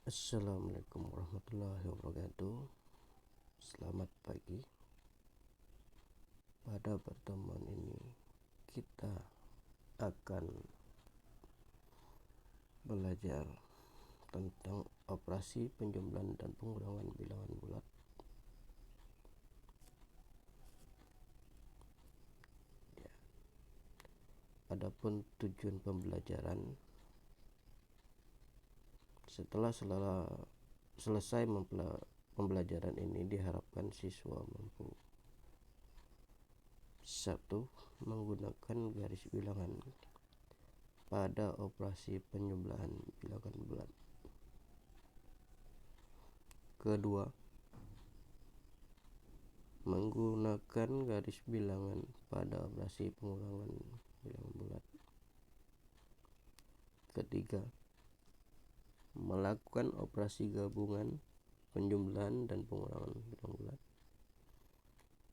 Assalamualaikum warahmatullahi wabarakatuh. Selamat pagi. Pada pertemuan ini kita akan belajar tentang operasi penjumlahan dan pengurangan bilangan bulat. Adapun tujuan pembelajaran, setelah selesai pembelajaran ini diharapkan siswa mampu: 1. Menggunakan garis bilangan pada operasi penjumlahan bilangan bulat. Kedua, menggunakan garis bilangan pada operasi pengurangan bilangan bulat. Ketiga, melakukan operasi gabungan penjumlahan dan pengurangan bilangan bulat.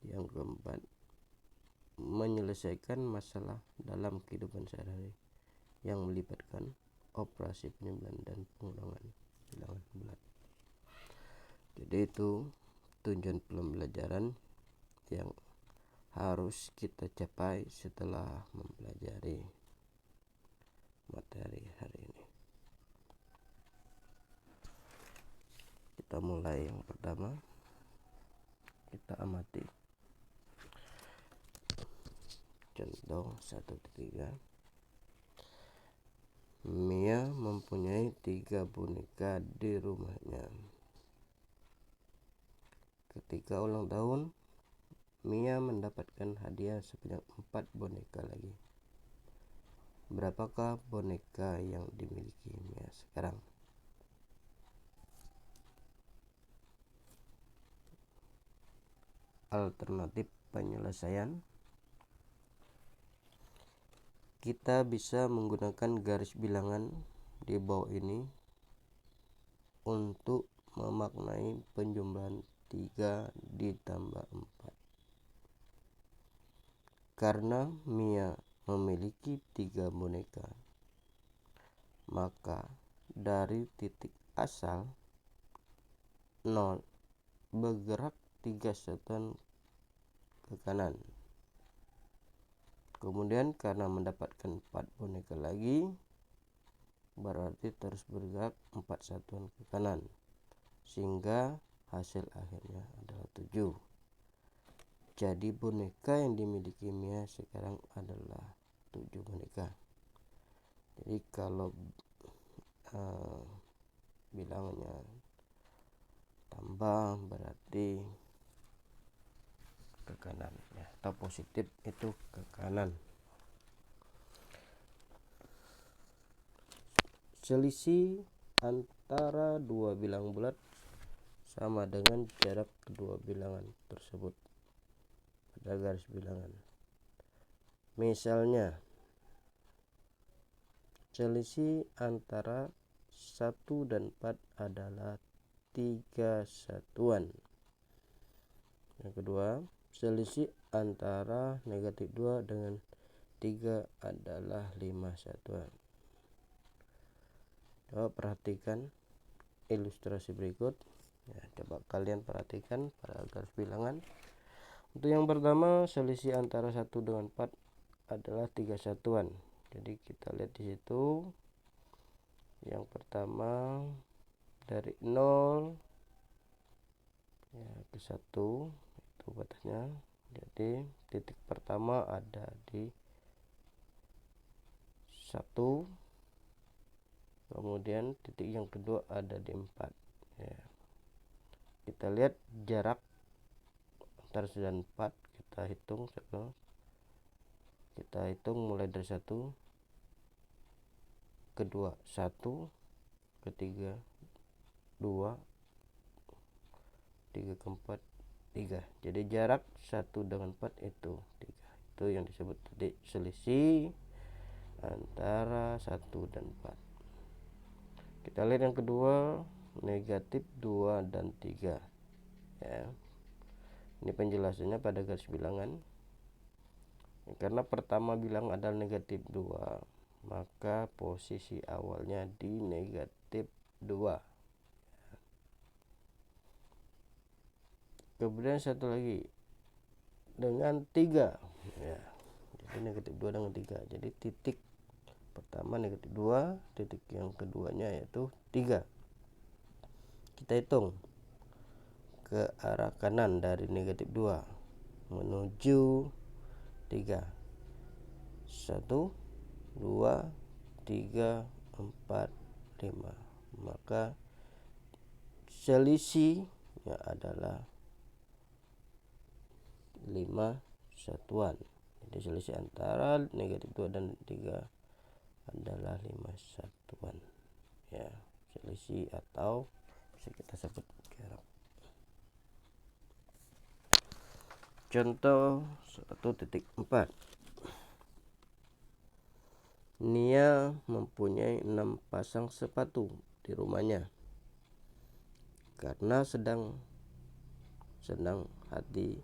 Yang keempat, menyelesaikan masalah dalam kehidupan sehari-hari yang melibatkan operasi penjumlahan dan pengurangan bilangan bulat. Jadi itu tujuan pembelajaran yang harus kita capai setelah mempelajari materi hari ini. Kita mulai. Yang pertama, kita amati contoh 1-3. Mia mempunyai 3 boneka di rumahnya. Ketika ulang tahun, Mia mendapatkan hadiah sebanyak 4 boneka lagi. Berapakah boneka yang dimiliki Mia sekarang? Alternatif penyelesaian, kita bisa menggunakan garis bilangan di bawah ini untuk memaknai penjumlahan 3 ditambah 4. Karena Mia memiliki 3 boneka, maka dari titik asal 0 bergerak 3 satuan ke kanan. Kemudian karena mendapatkan 4 boneka lagi, berarti terus bergerak 4 satuan ke kanan, sehingga hasil akhirnya adalah 7. Jadi boneka yang dimiliki Mia sekarang adalah 7 boneka. Jadi kalau bilangannya tambah berarti ke kanan ya, atau positif itu ke kanan. Selisih antara dua bilangan bulat sama dengan jarak kedua bilangan tersebut pada garis bilangan. Misalnya, selisih antara 1 dan 4 adalah 3 satuan. Yang kedua, selisih antara negatif 2 dengan 3 adalah 5 satuan. Coba perhatikan ilustrasi berikut ya, coba kalian perhatikan pada garis bilangan. Untuk yang pertama, selisih antara 1 dengan 4 adalah 3 satuan. Jadi kita lihat di situ. Yang pertama dari 0 ya, ke 1 itu batasnya. Jadi titik pertama ada di 1, kemudian titik yang kedua ada di 4 ya. Kita lihat jarak antara 1 dan 4, kita hitung mulai dari 1, kedua 1, ketiga 2, 3 keempat 3. Jadi jarak 1 dengan 4 itu 3. Itu yang disebut tadi selisih antara 1 dan 4. Kita lihat yang kedua, negatif 2 dan 3 ya. Ini penjelasannya pada garis bilangan. Karena pertama bilang adalah negatif 2, maka posisi awalnya di negatif 2. kemudian satu lagi dengan 3 ya. Jadi negatif 2 dengan 3. Jadi titik pertama negatif 2, titik yang keduanya yaitu 3. Kita hitung ke arah kanan dari negatif 2 menuju 3. 1, 2, 3, 4, 5. Maka selisihnya adalah 5 satuan. Jadi selisih antara negatif 2 dan 3 adalah 5 satuan ya, selisih atau bisa kita sebut jarak. Contoh 1.4. Nia mempunyai 6 pasang sepatu di rumahnya. Karena senang hati,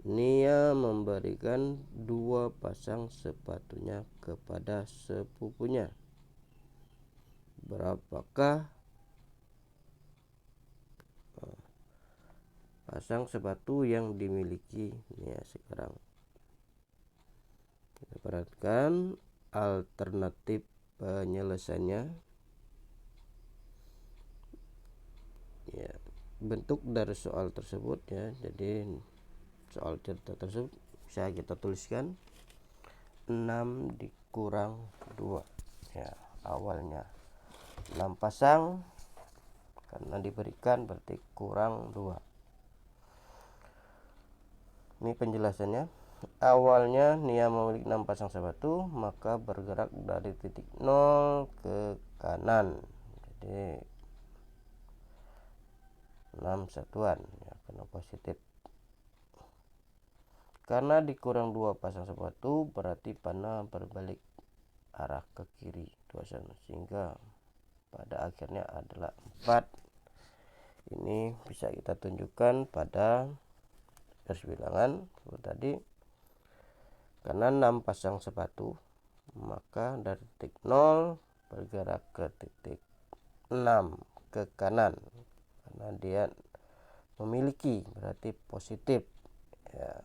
Nia memberikan 2 pasang sepatunya kepada sepupunya. Berapakah pasang sepatu yang dimiliki Nia sekarang? Kita perhatikan alternatif penyelesaiannya ya, bentuk dari soal tersebut ya. Jadi soal cerita tersebut bisa kita tuliskan 6 dikurang 2 ya. Awalnya 6 pasang, karena diberikan berarti kurang 2. Ini penjelasannya. Awalnya Nia memiliki 6 pasang sepatu, maka bergerak dari titik 0 ke kanan. Jadi 6 satuan ya, karena positif. Karena dikurang 2 pasang sepatu, berarti panah berbalik arah ke kiri 2 sana, sehingga pada akhirnya adalah 4. Ini bisa kita tunjukkan pada garis bilangan seperti tadi. Karena 6 pasang sepatu, maka dari titik 0 bergerak ke titik 6 ke kanan, karena dia memiliki berarti positif ya.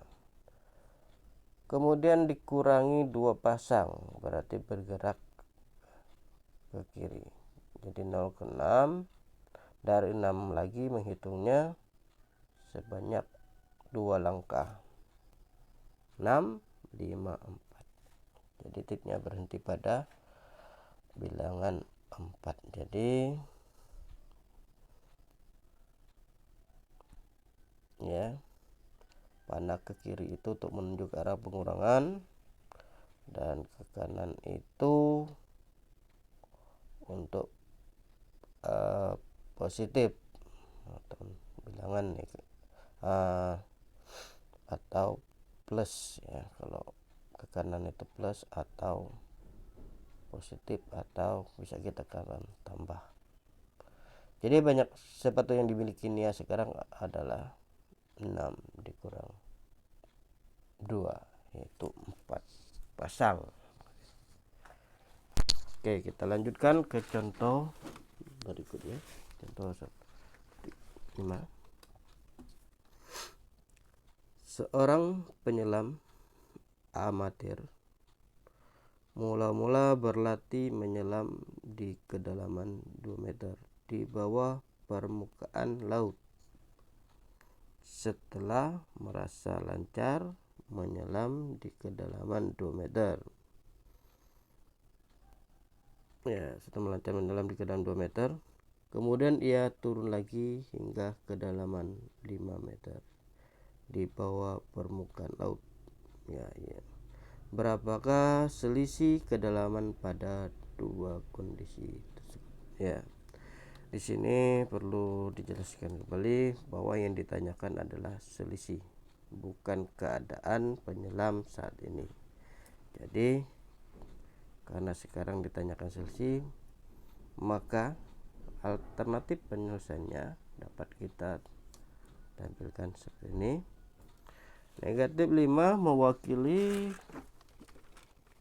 Kemudian dikurangi 2 pasang, berarti bergerak ke kiri. Jadi 0 ke 6, dari 6 lagi menghitungnya sebanyak 2 langkah. 6, 5, 4. Jadi titiknya berhenti pada bilangan 4. Jadi ya, panah ke kiri itu untuk menunjuk arah pengurangan, dan ke kanan itu untuk positif atau bilangan atau plus ya. Kalau ke kanan itu plus atau positif, atau bisa kita katakan tambah. Jadi banyak sepatu yang dimiliki Nia sekarang adalah 6 dikurang 2, yaitu 4 pasang. Oke, kita lanjutkan ke contoh berikutnya. Contoh 5. Seorang penyelam amatir mula-mula berlatih menyelam di kedalaman 2 meter di bawah permukaan laut. Setelah merasa lancar menyelam di kedalaman 2 meter. Ya, setelah lancar menyelam di kedalaman 2 meter, kemudian ia turun lagi hingga kedalaman 5 meter di bawah permukaan laut. Ya. Berapakah selisih kedalaman pada 2 kondisi tersebut? Ya. Di sini perlu dijelaskan kembali bahwa yang ditanyakan adalah selisih, bukan keadaan penyelam saat ini. Jadi karena sekarang ditanyakan selisih, maka alternatif penyelesaiannya dapat kita tampilkan seperti ini. Negatif 5 mewakili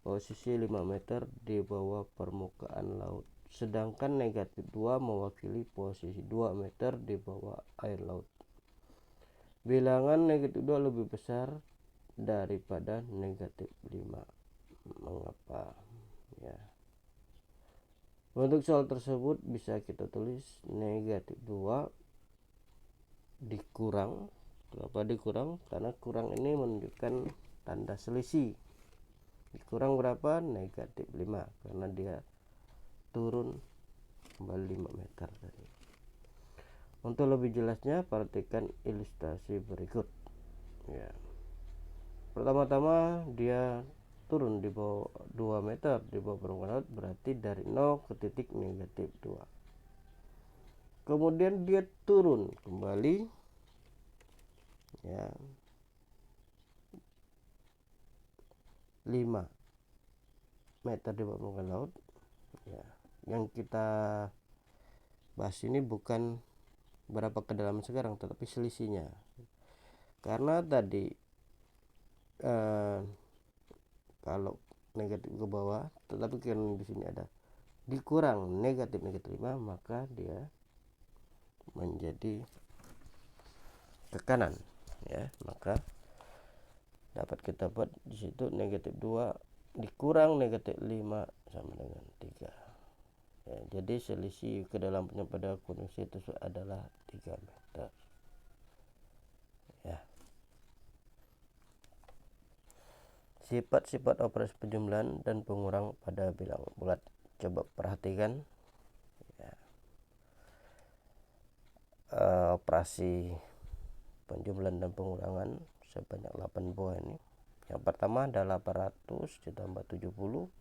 posisi 5 meter di bawah permukaan laut, sedangkan negatif 2 mewakili posisi 2 meter di bawah air laut. bilangan negatif 2 lebih besar daripada negatif 5. Mengapa? Ya. Untuk soal tersebut bisa kita tulis negatif 2 dikurang. Kenapa dikurang? Karena kurang ini menunjukkan tanda selisih. Dikurang berapa? Negatif 5, karena dia turun kembali 5 meter tadi. Untuk lebih jelasnya perhatikan ilustrasi berikut. Ya. Pertama-tama dia turun di bawah 2 meter di bawah permukaan laut, berarti dari 0 ke titik negatif 2. Kemudian dia turun kembali, ya, 5 meter di bawah permukaan laut. Ya. Yang kita bahas ini bukan berapa kedalaman sekarang, tetapi selisihnya. Karena tadi kalau negatif ke bawah, tetapi kan di sini ada dikurang negatif 5, maka dia menjadi ke kanan, ya. Maka dapat kita buat di situ negatif 2 dikurang negatif 5 sama dengan 3. Ya, jadi selisih kedalamannya pada kondisi tersebut adalah 3 meter. Ya. Sifat-sifat operasi penjumlahan dan pengurangan pada bilang bulat. Coba perhatikan, ya. Operasi penjumlahan dan pengurangan sebanyak 8 buah ini. Yang pertama adalah 800 ditambah 70,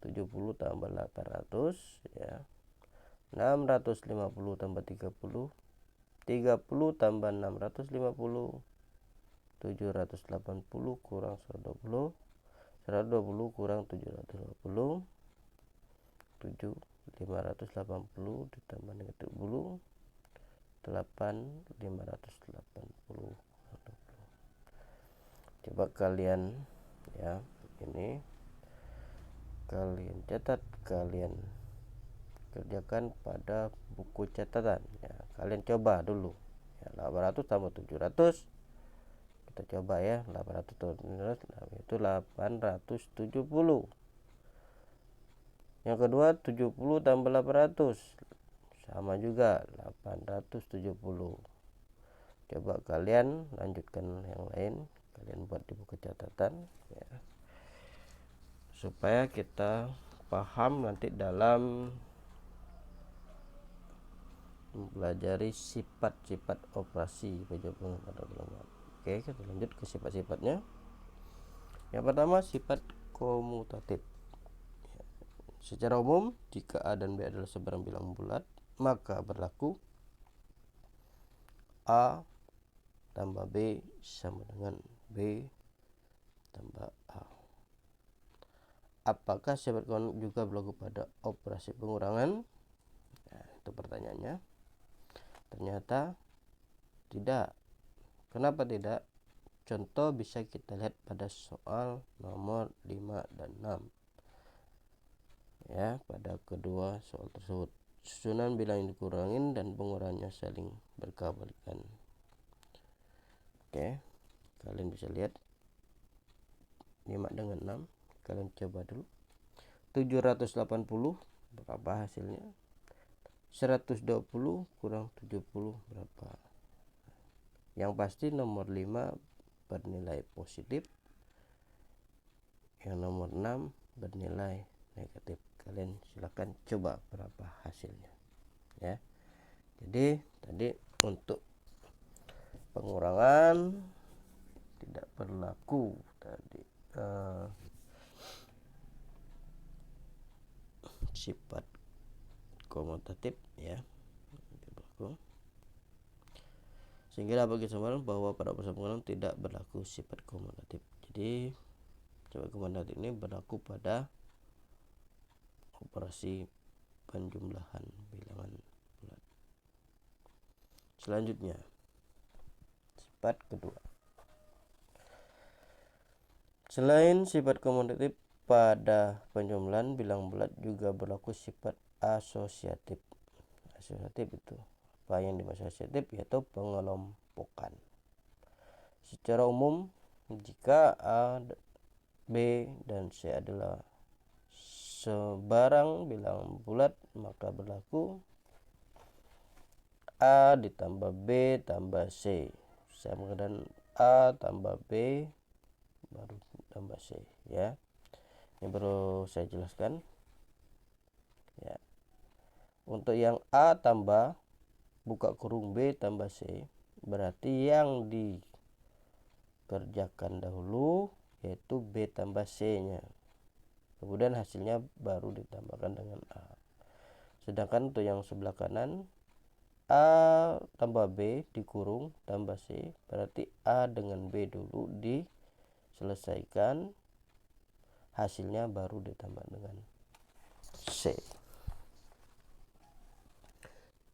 70 tambah 800, ya. 650 tambah 30, 30 tambah 650, 780 kurang 120, 120 kurang 750, 580 ditambah negatif 10, 8 580. Coba kalian, ya, ini kalian catat, kalian kerjakan pada buku catatan, ya. Kalian coba dulu, ya. 800 tambah 700, kita coba, ya. 800 tambah 700, nah, itu 870. Yang kedua 70 tambah 800 sama juga 870. Coba kalian lanjutkan yang lain, kalian buat di buku catatan, ya, supaya kita paham nanti dalam mempelajari sifat-sifat operasi penjumlahan pada bilangan. Oke, kita lanjut ke sifat-sifatnya. Yang pertama, sifat komutatif. Secara umum, jika A dan B adalah sebarang bilangan bulat, maka berlaku A tambah B sama dengan B tambah A. Apakah sifat komutatif juga berlaku pada operasi pengurangan? Nah, itu pertanyaannya. Ternyata tidak. Kenapa tidak? Contoh bisa kita lihat pada soal nomor 5 dan 6. Ya, pada kedua soal tersebut susunan bilangan dikurangin dan pengurangannya saling berkebalikan. Oke, kalian bisa lihat 5 dengan 6. Kalian coba dulu. 780 berapa hasilnya? 120 kurang 70 berapa? Yang pasti nomor 5 bernilai positif, yang nomor 6 bernilai negatif. Kalian silakan coba berapa hasilnya, ya. Jadi tadi untuk pengurangan tidak berlaku tadi sifat komutatif, ya, berlaku. Sehingga dapat kita simpulkan bahwa pada operasi pengurangan tidak berlaku sifat komutatif. Jadi sifat komutatif ini berlaku pada operasi penjumlahan bilangan bulat. Selanjutnya, sifat kedua. Selain sifat komutatif, pada penjumlahan bilangan bulat juga berlaku sifat asosiatif. Asosiatif itu apa yang dimaksud asosiatif? Yaitu pengelompokan. Secara umum, jika A, B, dan C adalah sebarang bilangan bulat, maka berlaku A ditambah B tambah C sama dengan A tambah B baru tambah C, ya. Ini baru saya jelaskan, ya. Untuk yang A tambah buka kurung B tambah C, berarti yang dikerjakan dahulu yaitu B tambah C nya, kemudian hasilnya baru ditambahkan dengan A. Sedangkan untuk yang sebelah kanan, A tambah B dikurung tambah C, berarti A dengan B dulu diselesaikan, hasilnya baru ditambah dengan C.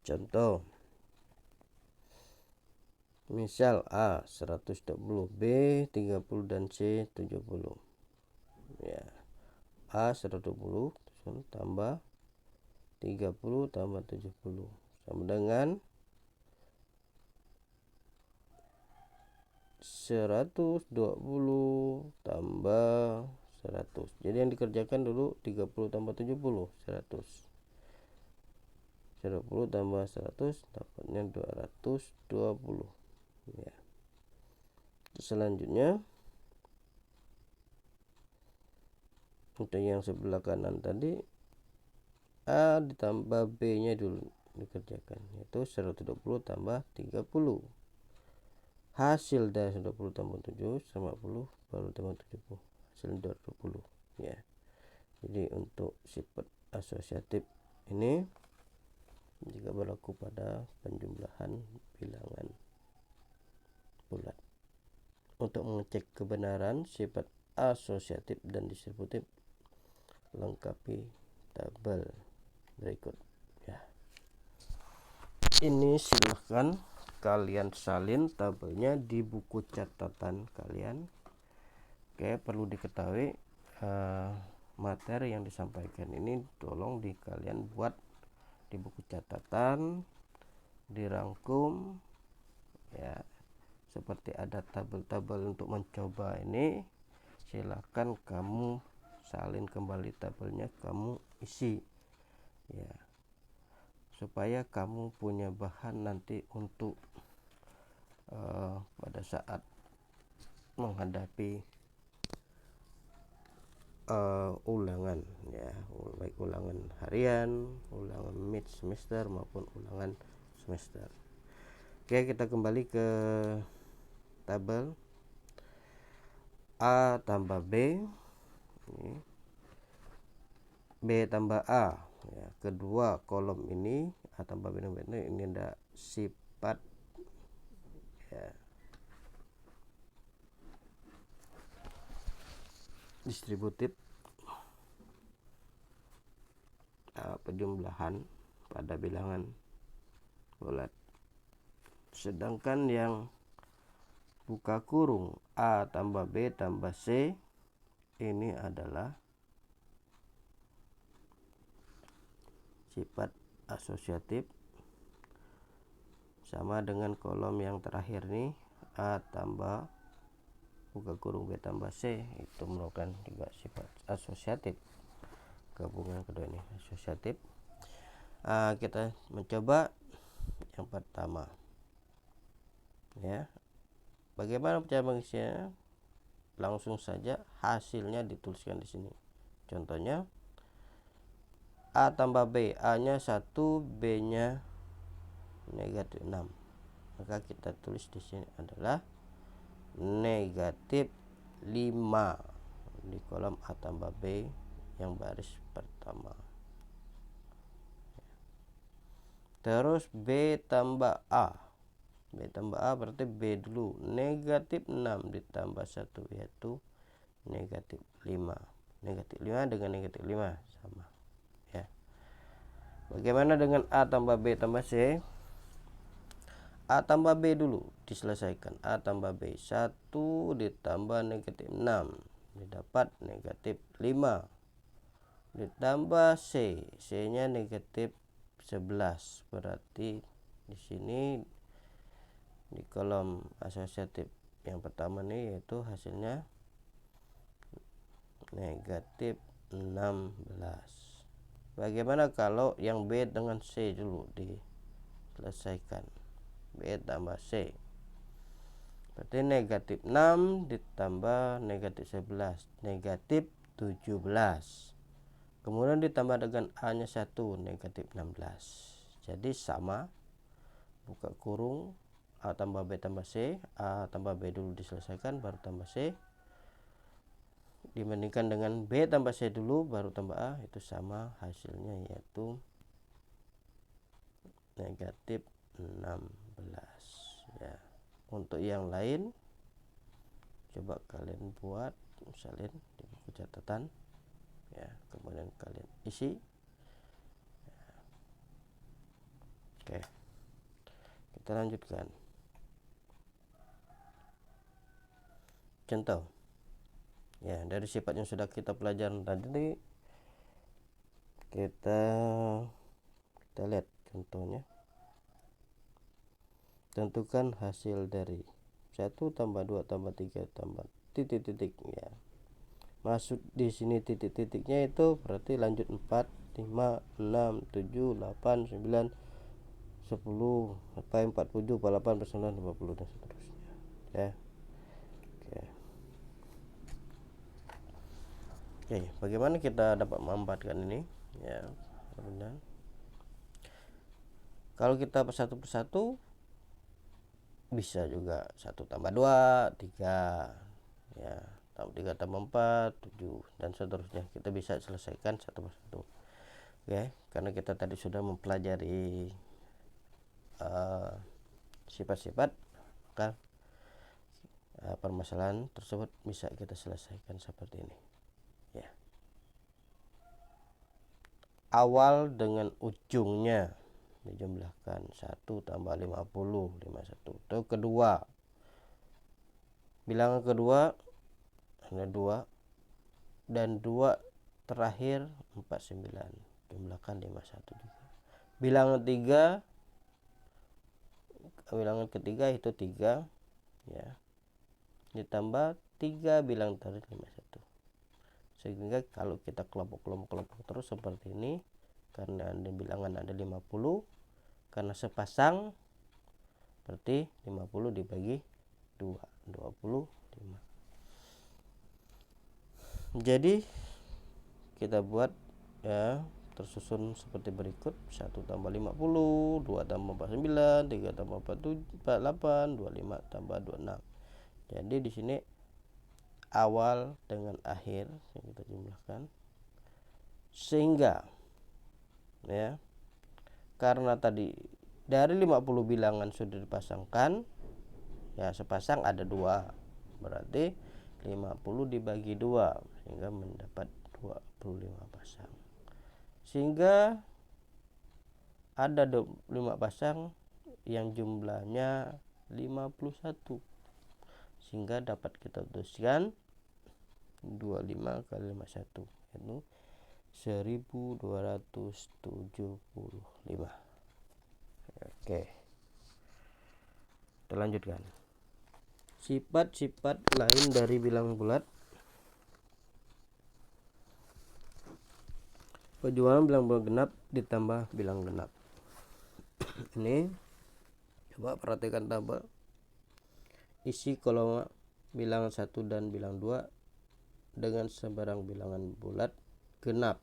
Contoh, misal A 120, B 30, dan C 70. Ya, A 120 tambah 30 tambah 70 sama dengan 120 tambah 100. Jadi yang dikerjakan dulu 30 tambah 70, 100. 10 tambah 100 dapatnya 220, ya. Selanjutnya untuk yang sebelah kanan tadi, A ditambah B nya dulu dikerjakan, yaitu 120 tambah 30. Hasil dari 120 tambah 7 sama 10 baru tambah 70, hasil 220, ya. Jadi untuk sifat asosiatif ini jika berlaku pada penjumlahan bilangan bulat. Untuk mengecek kebenaran sifat asosiatif dan distributif, lengkapi tabel berikut, ya. Ini silahkan kalian salin tabelnya di buku catatan kalian. Oke, perlu diketahui materi yang disampaikan ini tolong kalian buat di buku catatan, dirangkum, ya. Seperti ada tabel-tabel untuk mencoba ini, silahkan kamu salin kembali tabelnya, kamu isi, ya, supaya kamu punya bahan nanti untuk pada saat menghadapi ulangan, ya, baik ulangan harian, ulangan mid semester maupun ulangan semester. Oke, kita kembali ke tabel A tambah B, ini B tambah A, ya. Kedua kolom ini A tambah B tambah ini ada sifat, ya, distributif, penjumlahan pada bilangan bulat. Sedangkan yang buka kurung A tambah B tambah C ini adalah sifat asosiatif, sama dengan kolom yang terakhir nih, A tambah buka kurung B tambah C, itu merupakan juga sifat asosiatif. Gabungan kedua ini asosiatif. Kita mencoba yang pertama, ya. Bagaimana cara mengisinya? Langsung saja hasilnya dituliskan di sini. Contohnya A tambah B, A nya 1, B nya negatif 6, maka kita tulis di sini adalah negatif 5 di kolom A tambah B yang baris pertama. Terus B tambah A, B tambah A berarti B dulu, negatif 6 ditambah 1 yaitu negatif 5. Negatif 5 dengan negatif 5 sama, ya. Bagaimana dengan A tambah B tambah C? A tambah B dulu diselesaikan. A tambah B, 1 ditambah negatif 6 didapat negatif 5 ditambah C, C nya negatif 11, berarti di sini di kolom asosiatif yang pertama nih, yaitu hasilnya negatif 16. Bagaimana kalau yang B dengan C dulu diselesaikan? B tambah C, berarti negatif 6 ditambah negatif 11, negatif 17. Kemudian ditambah dengan A nya 1, negatif 16. Jadi sama, buka kurung, A tambah B tambah C, A tambah B dulu diselesaikan, baru tambah C, dibandingkan dengan B tambah C dulu baru tambah A, itu sama hasilnya, yaitu negatif 16 ya. Untuk yang lain coba kalian buat salin di buku catatan ya, kemudian kalian isi ya. Oke, kita lanjutkan contoh ya. Dari sifat yang sudah kita pelajari tadi, kita lihat contohnya. Tentukan hasil dari 1 tambah 2 tambah 3 tambah titik-titik ya. Masuk di sini titik-titiknya itu berarti lanjut 4, 5, 6, 7, 8, 9, 10 sampai 47, 48, 49, 50 dan seterusnya ya. Oke, bagaimana kita dapat memanfaatkan ini ya? Benar. Kalau kita persatu bisa juga 1 tambah 2 3 ya, tambah 3 tambah 4 7 dan seterusnya. Kita bisa selesaikan satu persatu ya, karena kita tadi sudah mempelajari sifat-sifat, maka permasalahan tersebut bisa kita selesaikan seperti ini ya. Awal dengan ujungnya dijumlahkan 1 tambah 50, 51. Itu kedua, bilangan kedua ada 2 dan 2 terakhir 49, jumlahkan 51 juga. Bilangan ketiga itu 3 ya, ditambah 3 bilang terakhir 51. Sehingga kalau kita kelompok terus seperti ini, karena ada bilangan ada 50, karena sepasang berarti 50 dibagi 2, 25. Jadi kita buat ya, tersusun seperti berikut: 1 tambah 50, 2 tambah 49, 3 tambah 48, 25 tambah 26. Jadi di sini awal dengan akhir yang kita jumlahkan, sehingga ya, karena tadi dari 50 bilangan sudah dipasangkan ya, sepasang ada 2, berarti 50 dibagi 2 sehingga mendapat 25 pasang. Sehingga ada 5 pasang yang jumlahnya 51, sehingga dapat kita tuliskan 25 kali 51 yaitu 1275. Oke, kita lanjutkan. Sifat-sifat lain dari bilangan bulat. Penjualan bilang genap ditambah bilang genap. Ini coba perhatikan tabel. Isi kolom bilangan 1 dan bilangan 2 dengan sebarang bilangan bulat genap.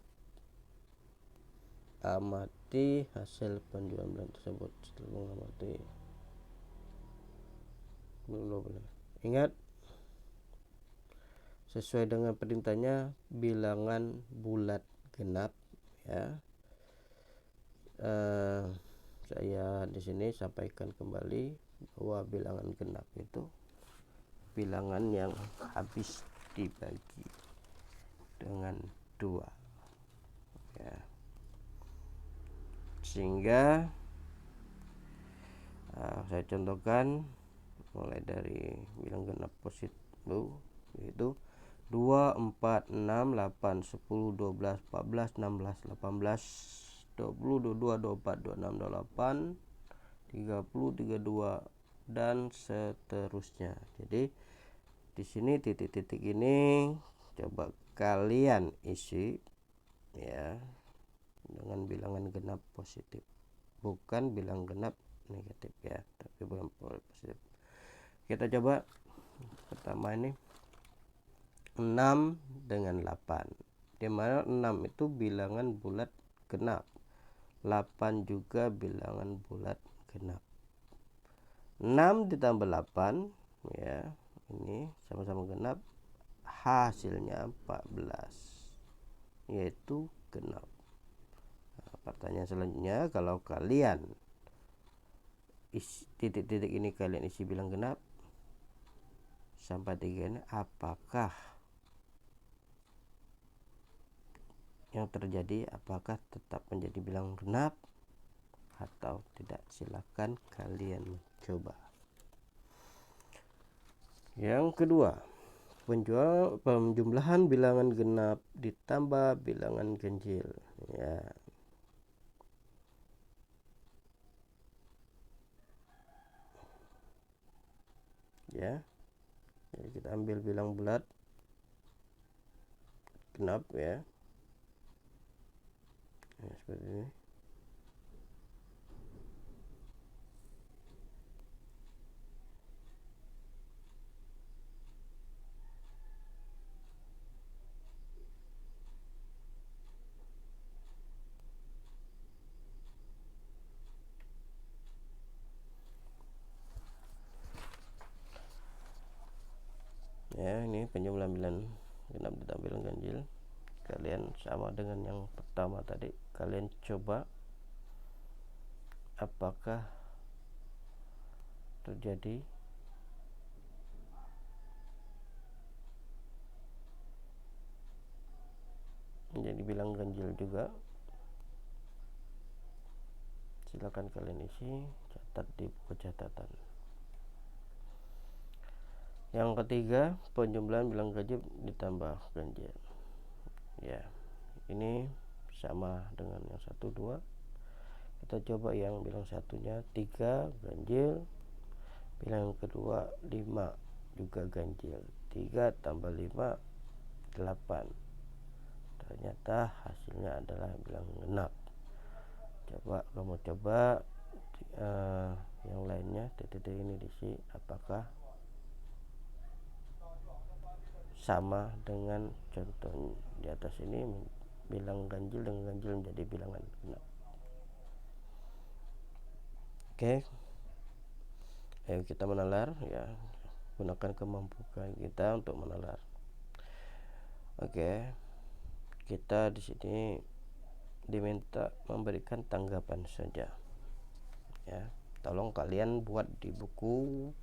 Amati hasil penjualan bilangan tersebut. Setelah mengamati, ingat sesuai dengan perintahnya bilangan bulat genap ya. Saya di sini sampaikan kembali bahwa bilangan genap itu bilangan yang habis dibagi dengan 2 ya. Sehingga saya contohkan mulai dari bilangan genap positif yaitu 2, 4, 6, 8, 10, 12, 14, 16, 18, 20, 22, 24, 26, 28, 30, 32, dan seterusnya. Jadi di sini titik-titik ini coba kalian isi ya dengan bilangan genap positif, bukan bilang genap negatif ya, tapi bukan positif. Kita coba pertama ini 6 dengan 8, dimana 6 itu bilangan bulat genap, 8 juga bilangan bulat genap. 6 ditambah 8 ya, ini sama-sama genap, hasilnya 14, yaitu genap. Nah, pertanyaan selanjutnya, kalau kalian titik-titik ini kalian isi bilang genap sampai 3 ini, apakah yang terjadi? Apakah tetap menjadi bilang genap atau tidak? Silahkan kalian mencoba. Yang kedua, penjumlahan bilangan genap ditambah bilangan ganjil ya. Ya, jadi kita ambil bilang bulat genap ya, seperti ini. Ya, ini penjumlahan bilangan genap ditambah bilangan ganjil. Kalian sama dengan yang pertama tadi, kalian coba apakah terjadi menjadi bilang ganjil juga. Silakan kalian isi, catat di buku catatan. Yang ketiga, penjumlahan bilang ganjil ditambah ganjil ya, ini sama dengan yang 1, 2. Kita coba yang bilang satunya 3 ganjil, bilang yang kedua 5 juga ganjil. 3 tambah 5 8, ternyata hasilnya adalah bilang genap. Coba kamu coba yang lainnya, titik ini diisi, apakah sama dengan contoh di atas ini, bilang ganjil dengan ganjil menjadi bilangan genap. Oke, ayo kita menalar ya, gunakan kemampuan kita untuk menalar. Oke, kita di sini diminta memberikan tanggapan saja ya. Tolong kalian buat di buku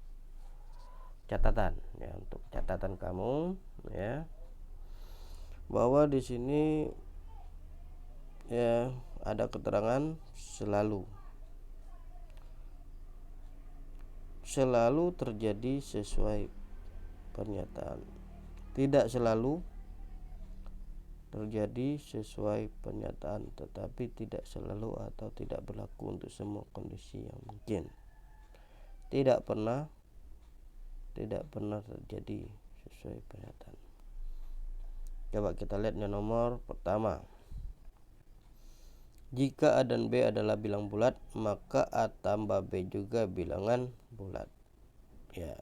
catatan ya, untuk catatan kamu ya, bahwa di sini ya ada keterangan selalu terjadi sesuai pernyataan, tidak selalu terjadi sesuai pernyataan, tetapi tidak selalu atau tidak berlaku untuk semua kondisi yang mungkin, tidak pernah terjadi sesuai pernyataan. Coba kita lihat yang nomor pertama, jika A dan B adalah bilang bulat, maka A tambah B juga bilangan bulat ya.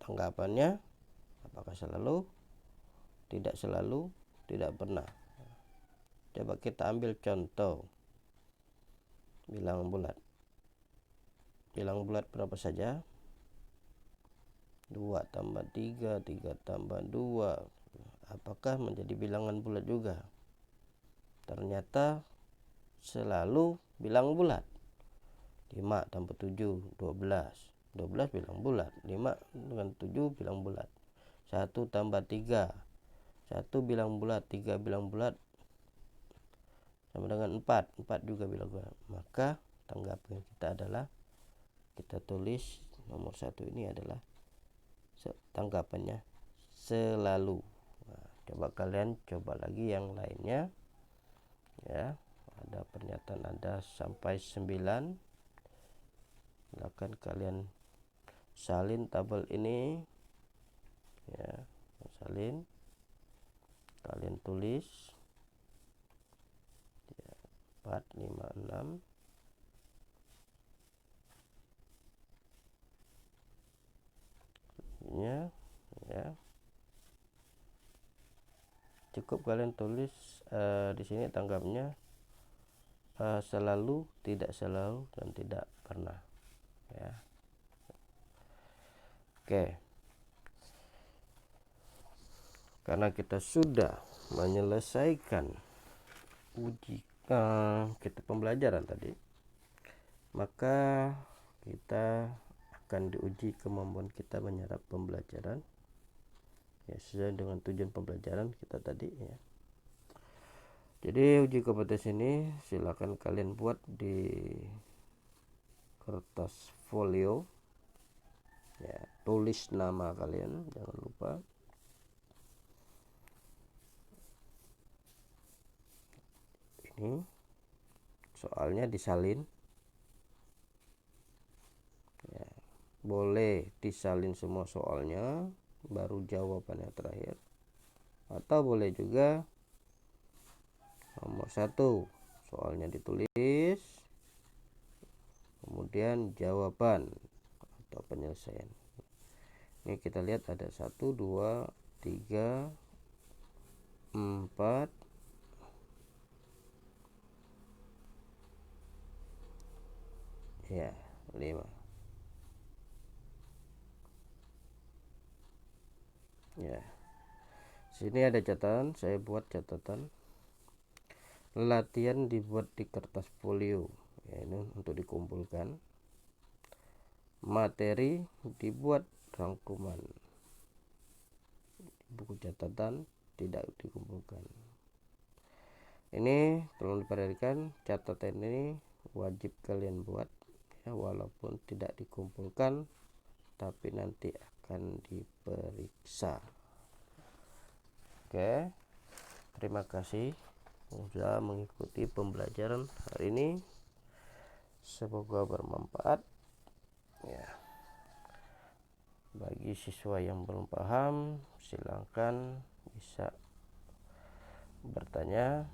Tanggapannya, apakah selalu, tidak selalu, tidak pernah. Coba kita ambil contoh bilangan bulat. Bilangan bulat berapa saja? 2 tambah 3, 3 tambah 2. Apakah menjadi bilangan bulat juga? Ternyata selalu bilang bulat. 5 tambah 7, 12. 12 bilang bulat. 5 dengan 7 bilang bulat. 1 tambah 3, 1 bilang bulat. 3 bilang bulat, sama dengan 4. 4 juga bilang bulat. Maka tanggapan kita adalah, kita tulis nomor 1 ini adalah tanggapannya selalu. Nah, coba kalian coba lagi yang lainnya ya. Ada pernyataan ada sampai 9, silakan kalian salin tabel ini ya, salin kalian tulis ya, 456 ya, ya. Cukup kalian tulis di sini tanggapnya selalu, tidak selalu, dan tidak pernah ya. Oke, karena kita sudah menyelesaikan uji kita pembelajaran tadi, maka kita akan diuji kemampuan kita menyerap pembelajaran ya, sesuai dengan tujuan pembelajaran kita tadi ya. Jadi uji kompetensi ini silakan kalian buat di kertas folio ya, tulis nama kalian, jangan lupa. Ini soalnya disalin ya, boleh disalin semua soalnya baru jawabannya terakhir, atau boleh juga nomor 1 soalnya ditulis kemudian jawaban atau penyelesaian. Ini kita lihat ada 1 2 3 4 ya 5 ya. Sini ada catatan, saya buat catatan. Latihan dibuat di kertas folio ya, ini untuk dikumpulkan. Materi dibuat rangkuman, buku catatan tidak dikumpulkan. Ini tolong diperhatikan, catatan ini wajib kalian buat ya, walaupun tidak dikumpulkan tapi nanti akan diperiksa. Oke, terima kasih sudah mengikuti pembelajaran hari ini, semoga bermanfaat ya. Bagi siswa yang belum paham silahkan bisa bertanya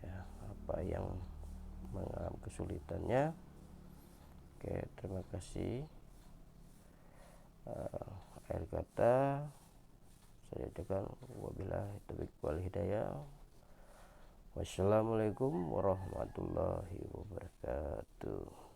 ya, apa yang mengalami kesulitannya. Oke, terima kasih. Akhir kata saya ucapkan wabillahi taufiq wal hidayah. Wassalamualaikum warahmatullahi wabarakatuh.